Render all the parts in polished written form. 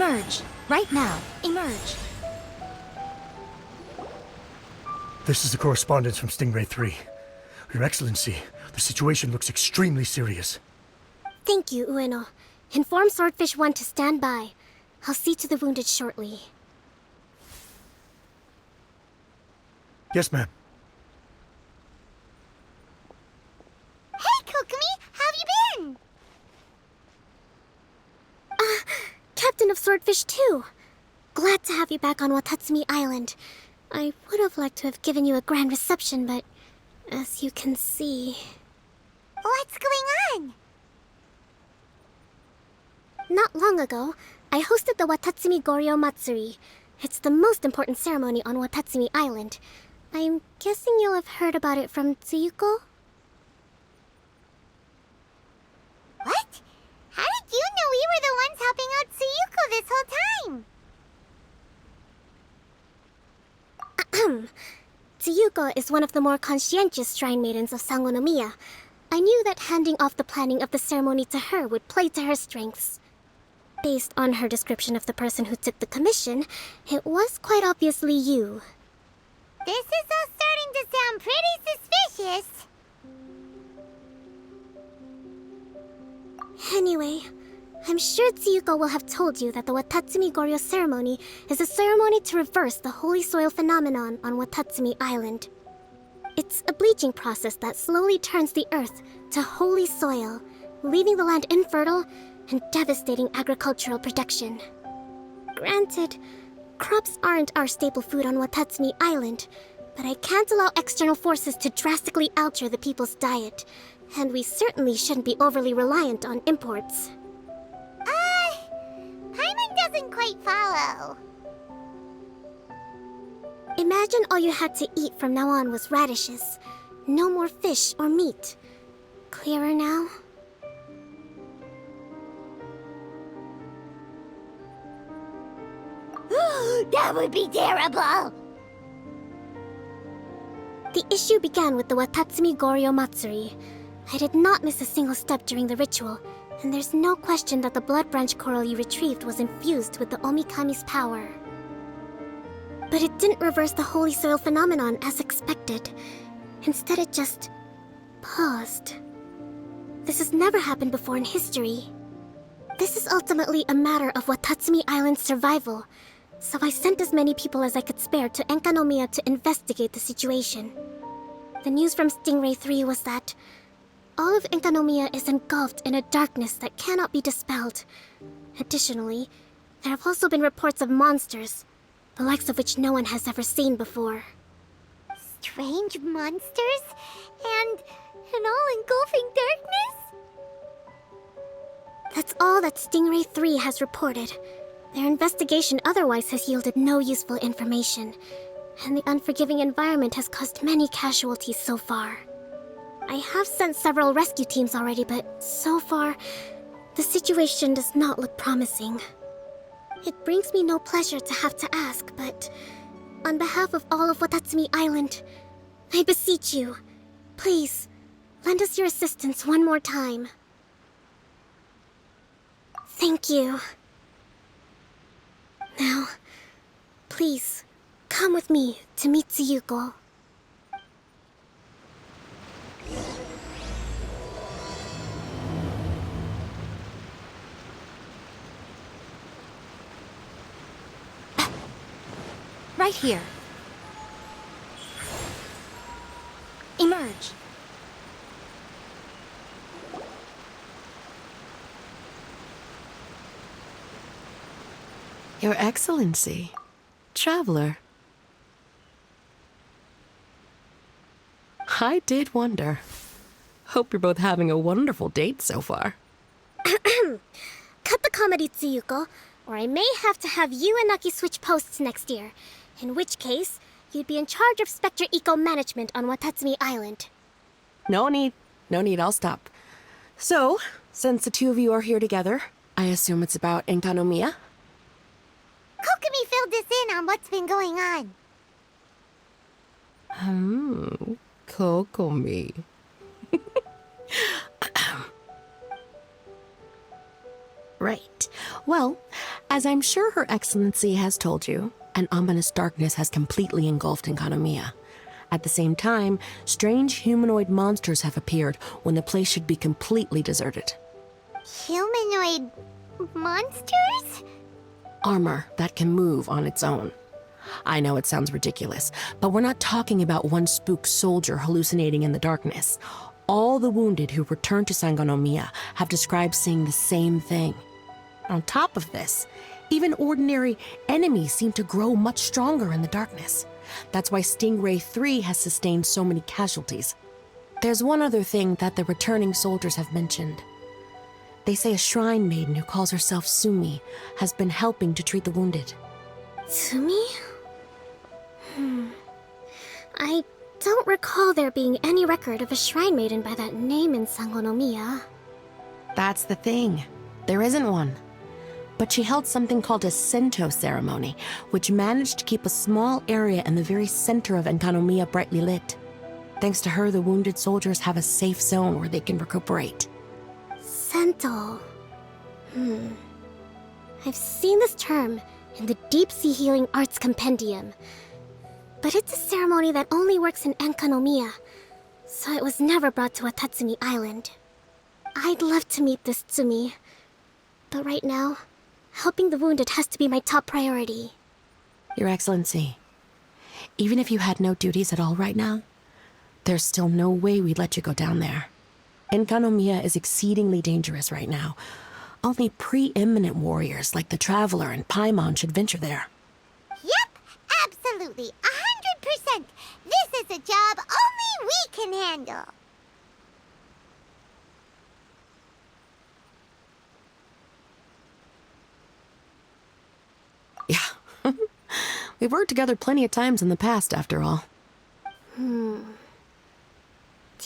Emerge. Right now. Emerge. This is the correspondence from Stingray 3. Your Excellency, the situation looks extremely serious. Thank you, Ueno. Inform Swordfish 1 to stand by. I'll see to the wounded shortly. Yes, ma'am. Hey, Kokomi! How have you been? Captain of Swordfish 2. Glad to have you back on Watatsumi Island. I would have liked to have given you a grand reception, but as you can see... What's going on? Not long ago, I hosted the Watatsumi Goryo Matsuri. It's the most important ceremony on Watatsumi Island. I'm guessing you'll have heard about it from Tsuyuko? What? How did you know we were the ones helping out Tsuyuko this whole time? Tsuyuko is one of the more conscientious shrine maidens of enkanomiya. I knew that handing off the planning of the ceremony to her would play to her strengths. Based on her description of the person who took the commission, it was quite obviously you. This is all starting to sound pretty suspicious. Anyway, I'm sure Tsuyuko will have told you that the Watatsumi Goryo ceremony is a ceremony to reverse the holy soil phenomenon on Watatsumi Island. It's a bleaching process that slowly turns the earth to holy soil, leaving the land infertile and devastating agricultural production. Granted, crops aren't our staple food on Watatsumi Island, but I can't allow external forces to drastically alter the people's diet, and we certainly shouldn't be overly reliant on imports. Paimon doesn't quite follow. Imagine all you had to eat from now on was radishes. No more fish or meat. Clearer now? That would be terrible! The issue began with the Watatsumi Goryo Matsuri. I did not miss a single step during the ritual, and there's no question that the blood branch coral you retrieved was infused with the Omikami's power. But it didn't reverse the holy soil phenomenon as expected. Instead, it just... paused. This has never happened before in history. This is ultimately a matter of Watatsumi Island's survival, so I sent as many people as I could spare to Enkanomiya to investigate the situation. The news from Stingray 3 was that all of Enkanomiya is engulfed in a darkness that cannot be dispelled. Additionally, there have also been reports of monsters, the likes of which no one has ever seen before. Strange monsters? And an all-engulfing darkness? That's all that Stingray 3 has reported. Their investigation otherwise has yielded no useful information, and the unforgiving environment has caused many casualties so far. I have sent several rescue teams already, but so far, the situation does not look promising. It brings me no pleasure to have to ask, but on behalf of all of Watatsumi Island, I beseech you, please, lend us your assistance one more time. Thank you. Now, please, come with me to meet Tsuyuko. Right here. Emerge. Your Excellency, Traveler. I did wonder. Hope you're both having a wonderful date so far. Cut the comedy, Tsuyuko, or I may have to have you and Naki switch posts next year. In which case, you'd be in charge of Spectre Eco Management on Watatsumi Island. No need, I'll stop. So, since the two of you are here together, I assume it's about enkanomiya? Kokomi filled us in on what's been going on. Kokomi. Right. Well, as I'm sure Her Excellency has told you, an ominous darkness has completely engulfed enkanomiya. At the same time, strange humanoid monsters have appeared when the place should be completely deserted. Humanoid monsters? Armor that can move on its own. I know it sounds ridiculous, but we're not talking about one spook soldier hallucinating in the darkness. All the wounded who returned to Sangonomiya have described seeing the same thing. On top of this, even ordinary enemies seem to grow much stronger in the darkness. That's why Stingray 3 has sustained so many casualties. There's one other thing that the returning soldiers have mentioned. They say a shrine maiden who calls herself Sumi has been helping to treat the wounded. Sumi? I don't recall there being any record of a shrine maiden by that name in Sangonomiya. That's the thing. There isn't one. But she held something called a Sento ceremony, which managed to keep a small area in the very center of enkanomiya brightly lit. Thanks to her, the wounded soldiers have a safe zone where they can recuperate. Sento. I've seen this term in the Deep Sea Healing Arts Compendium. But it's a ceremony that only works in enkanomiya, so it was never brought to Watatsumi Island. I'd love to meet this Tsumi, but right now, helping the wounded has to be my top priority. Your Excellency, even if you had no duties at all right now, there's still no way we'd let you go down there. Enkanomiya is exceedingly dangerous right now. Only preeminent warriors like the Traveler and Paimon should venture there. Yep, absolutely, 100%. This is a job only we can handle. Yeah. We've worked together plenty of times in the past, after all. Do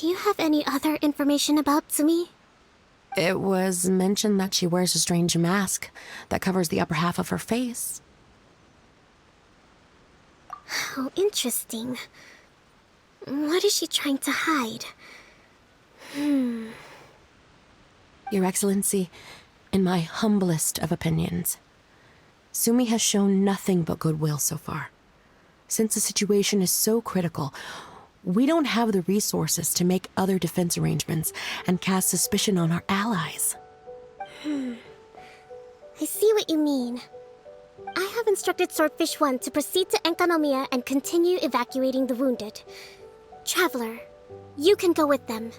you have any other information about Tsumi? It was mentioned that she wears a strange mask that covers the upper half of her face. How interesting. What is she trying to hide? Your Excellency, in my humblest of opinions, Sumi has shown nothing but goodwill so far. Since the situation is so critical, we don't have the resources to make other defense arrangements and cast suspicion on our allies. I see what you mean. I have instructed Swordfish 1 to proceed to enkanomiya and continue evacuating the wounded. Traveler, you can go with them.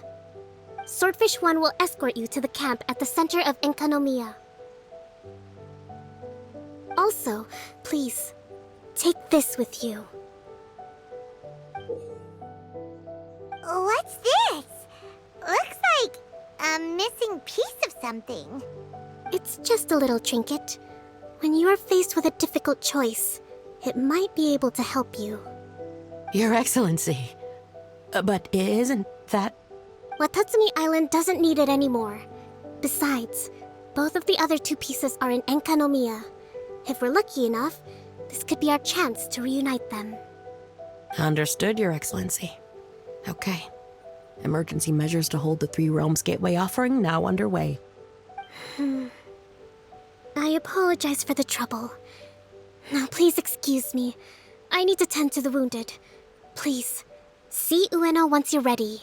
Swordfish 1 will escort you to the camp at the center of enkanomiya. Also, please, take this with you. What's this? Looks like a missing piece of something. It's just a little trinket. When you are faced with a difficult choice, it might be able to help you. Your Excellency. But isn't that... Watatsumi Island doesn't need it anymore. Besides, both of the other two pieces are in enkanomiya. If we're lucky enough, this could be our chance to reunite them. Understood, Your Excellency. Okay. Emergency measures to hold the Three Realms Gateway offering now underway. I apologize for the trouble. Now please excuse me. I need to tend to the wounded. Please, see Ueno once you're ready.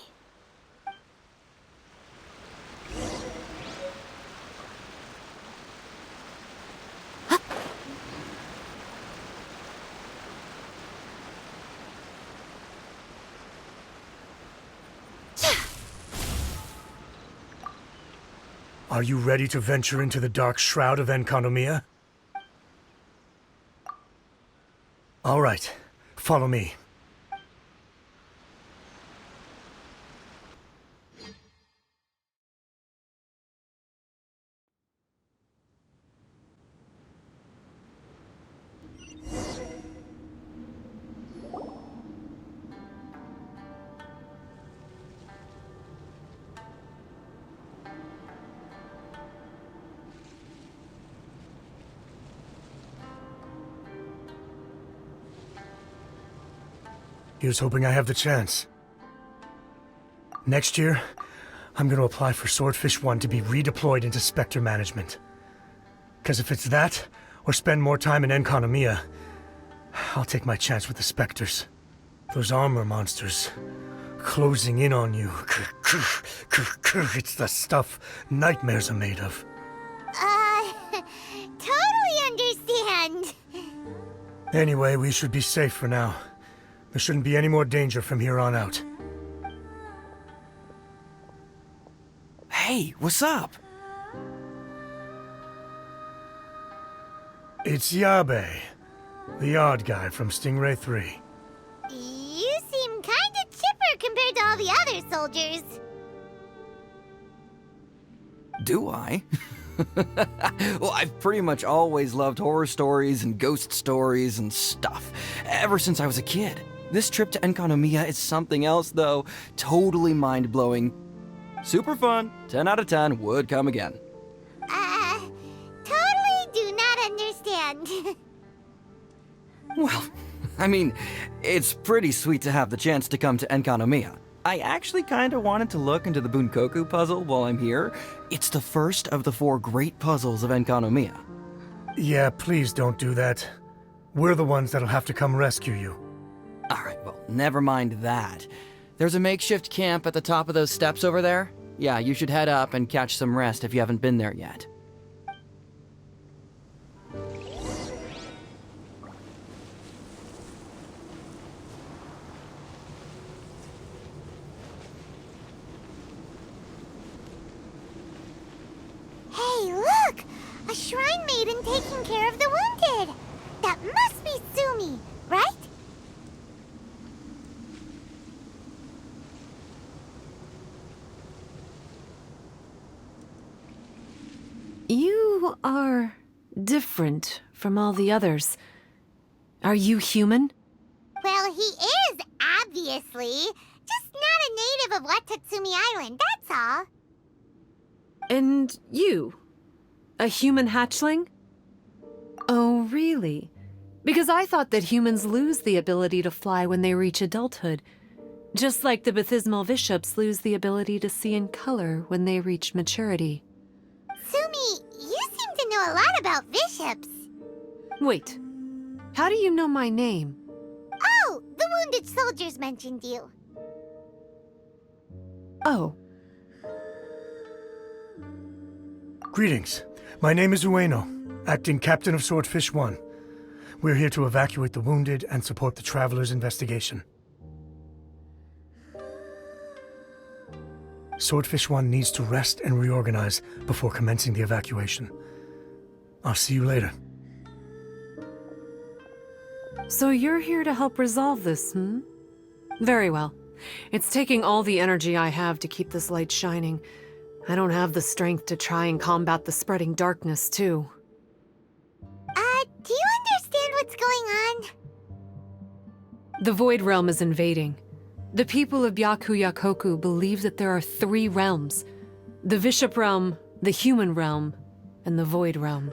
Are you ready to venture into the dark shroud of enkanomiya? All right, follow me. Here's hoping I have the chance. Next year, I'm going to apply for Swordfish 1 to be redeployed into Spectre Management. Because if it's that, or spend more time in enkanomiya, I'll take my chance with the specters. Those armor monsters, closing in on you. It's the stuff nightmares are made of. Totally understand. Anyway, we should be safe for now. There shouldn't be any more danger from here on out. Hey, what's up? It's Yabe, the odd guy from Stingray 3. You seem kinda chipper compared to all the other soldiers. Do I? Well, I've pretty much always loved horror stories and ghost stories and stuff, ever since I was a kid. This trip to enkanomiya is something else, though. Totally mind-blowing. Super fun. 10 out of 10. Would come again. Totally do not understand. Well, I mean, it's pretty sweet to have the chance to come to enkanomiya. I actually kinda wanted to look into the Bunkoku puzzle while I'm here. It's the first of the 4 great puzzles of enkanomiya. Yeah, please don't do that. We're the ones that'll have to come rescue you. Alright, well, never mind that. There's a makeshift camp at the top of those steps over there. Yeah, you should head up and catch some rest if you haven't been there yet. Hey, look! A shrine maiden taking care of the wounded! That must be Sumi, right? You are different from all the others. Are you human? Well, he is, obviously. Just not a native of Watatsumi Island, that's all. And you? A human hatchling? Oh, really? Because I thought that humans lose the ability to fly when they reach adulthood. Just like the baptismal bishops lose the ability to see in color when they reach maturity. Sumi, you seem to know a lot about bishops. Wait, how do you know my name? Oh, the wounded soldiers mentioned you. Oh, Greetings. My name is Ueno, acting captain of Swordfish 1. We're here to evacuate the wounded and support the traveler's investigation. Swordfish 1 needs to rest and reorganize before commencing the evacuation. I'll see you later. so you're here to help resolve this, hmm? Very well. It's taking all the energy I have to keep this light shining. I don't have the strength to try and combat the spreading darkness, too. Do you understand what's going on? The Void Realm is invading. The people of Byakuyakoku believe that there are 3 realms. The Bishop Realm, the Human Realm, and the Void Realm.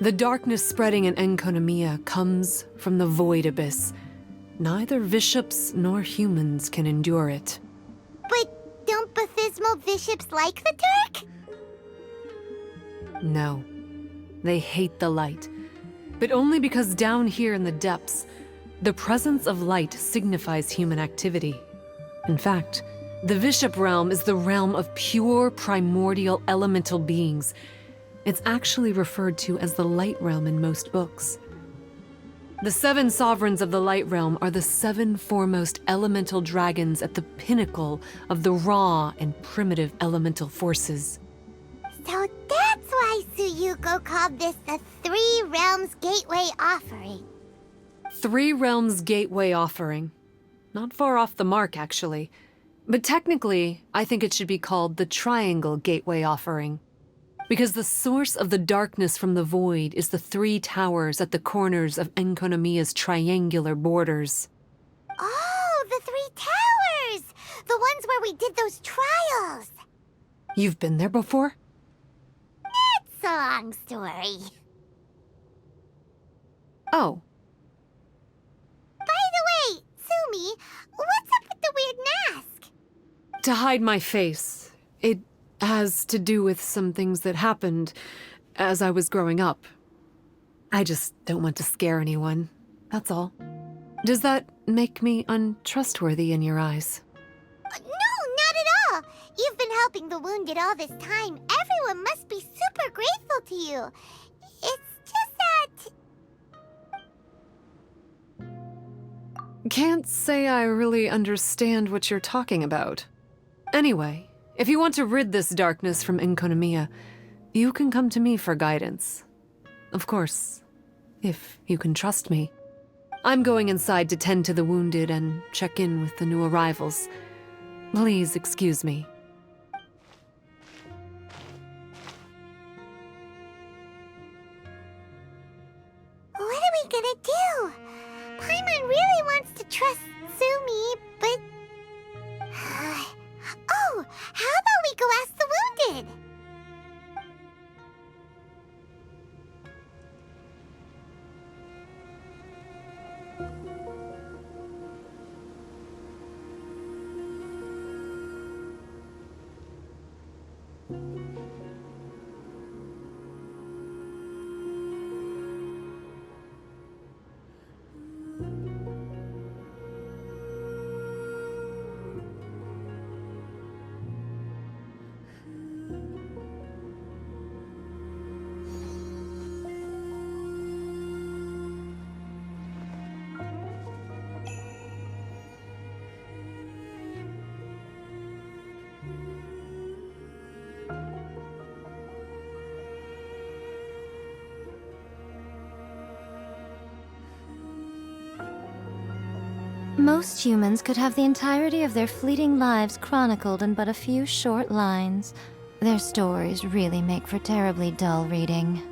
The darkness spreading in enkanomiya comes from the Void Abyss. Neither bishops nor humans can endure it. But don't baptismal bishops like the dark? No. They hate the light. But only because down here in the depths, the presence of light signifies human activity. In fact, the Bishop Realm is the realm of pure primordial elemental beings. It's actually referred to as the Light Realm in most books. The 7 sovereigns of the Light Realm are the 7 foremost elemental dragons at the pinnacle of the raw and primitive elemental forces. So that's why Suyuko called this the 3 Realms Gateway Offering. 3 Realms Gateway Offering. Not far off the mark, actually. But technically, I think it should be called the Triangle Gateway Offering. Because the source of the darkness from the void is the 3 towers at the corners of enkanomiya's triangular borders. Oh, the 3 towers! The ones where we did those trials! You've been there before? It's a long story. Oh, By the way, Sumi, what's up with the weird mask? to hide my face. It has to do with some things that happened. as I was growing up. I just don't want to scare anyone, that's all. Does that make me untrustworthy in your eyes? No, not at all. You've been helping the wounded all this time. Everyone must be super grateful to you. It's just that... Can't say I really understand what you're talking about. Anyway, if you want to rid this darkness from enkanomiya, you can come to me for guidance. Of course, if you can trust me. I'm going inside to tend to the wounded and check in with the new arrivals. Please excuse me. What are we gonna do? Paimon really wants to trust Sumi, but... Oh, how about we go ask the wounded? Most humans could have the entirety of their fleeting lives chronicled in but a few short lines. Their stories really make for terribly dull reading.